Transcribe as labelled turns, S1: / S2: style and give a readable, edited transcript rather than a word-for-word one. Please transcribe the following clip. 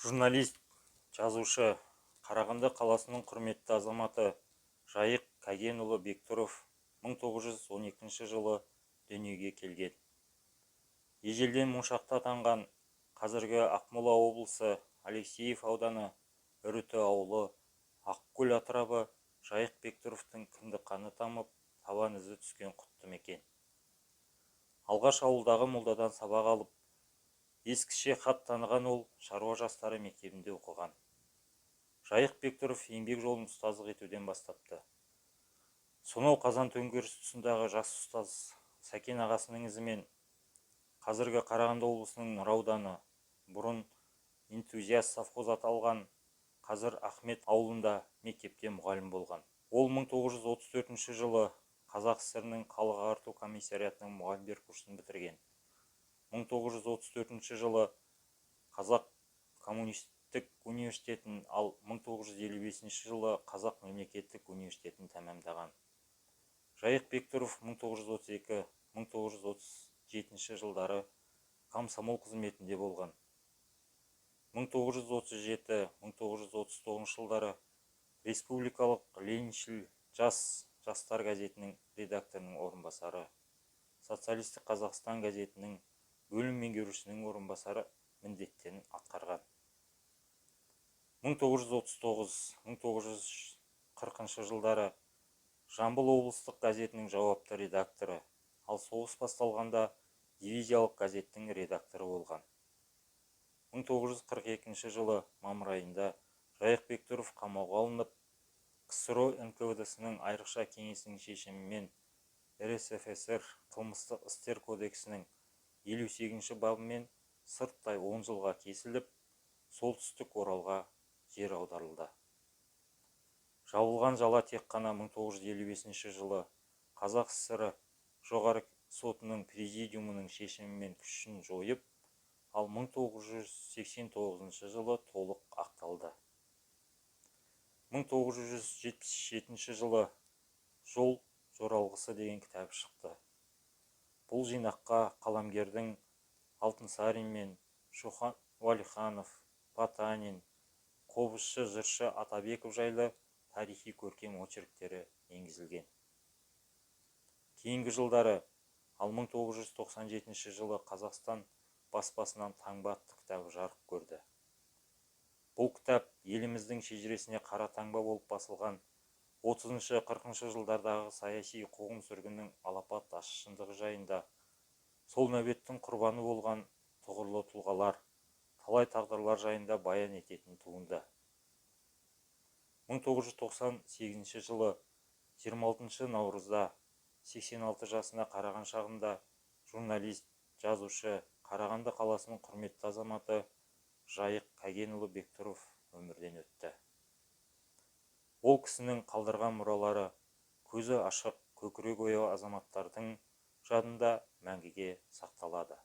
S1: Журналист, жазушы, Қарағанды қаласының құрметті азаматы Жайық Кәгенұлы Бектұров 1912 жылы дүниеге келген. Ежелден моншақта атанған қазіргі Ақмола облысы Алексеев ауданы Үріті ауылы Ақкөл атырабы Жайық Бектұровтың кіндік қаны тамып, табан ізі түскен құтты мекен. Алғаш ауылдағы молдадан сабақ алып, ескіше хат таныған ол шаруа жастары мектебінде оқыған. Жайық Бектұров еңбек жолын ұстаздық етуден бастапты. Сонау қазан төңкеріс тұсындағы жас ұстаз Сәкен ағасының ізімен қазіргі Қарағанды облысының Нұра ауданы, бұрын энтузиаст совхоз аталған, қазір Ахмет ауылында мектепте мұғалім болған. Ол 1934 жылы Қазақ ССР-ның халық ағарту комиссариатының мұғалімдер курсын бітірген. 1934 жылы Қазақ коммунистік университетін, ал 1955 жылы Қазақ мемлекеттік университетін тәмамдаған. Жайық Бектұров 1932-1937 жылдары комсомол қызметінде болған. 1937-1939 жылдары Республикалық Лениншіл жастар газетінің редакторының орынбасары, Социалистік Қазақстан газетінің бөлім меңгерушісінің орынбасары міндеттерін атқарған. 1939-1940 жылдары Жамбыл облыстық газетінің жауапты редакторы, ал соғыс басталғанда дивизиялық газеттің редакторы болған. 1942 жылы мамыр айында Жайық Бектұров қамауға алынып, КСРО НКВД-сінің айрықша кеңесінің шешімімен РСФСР қылмыстық істер кодексінің 58 бабымен сырттай 10 жылға кесіліп, солтүстік Оралға жер аударылды. Жабылған жала тек қана 1955 жылы Қазақ ССР жоғары сотының президиумының шешімімен күшін жойып, ал 1989 жылы толық ақталды. 1977 жылы «Жол жоралғысы» деген кітабы шықты. Бұл жинаққа қаламгердің Алтынсарин мен Шоқан Уәлиханов, Потанин, қобызшы жыршы Атабеков жайлы тарихи көркем очерктері енгізілген. Кейінгі жылдары, ал 1997 жылы Қазақстан баспасынан «Таңба» атты кітабы жарық көрді. Бұл кітап еліміздің шежіресіне қара таңба болып басылған 30-40 жылдардағы саяси қуғын-сүргіннің алапат ащы шындығы жайында, сол нәубеттің құрбаны болған тұғырлы тұлғалар, талай тағдырлар жайында баян ететін туынды. 1998 жылы 26 наурызда 86 жасына қараған шағында журналист, жазушы, Қарағанды қаласының құрметті азаматы Жайық Кәгенұлы Бектұров өмірден өтті. Ол кісінің қалдырған мұралары көзі ашық, көкірегі ояу азаматтардың жадында мәңгіге сақталады.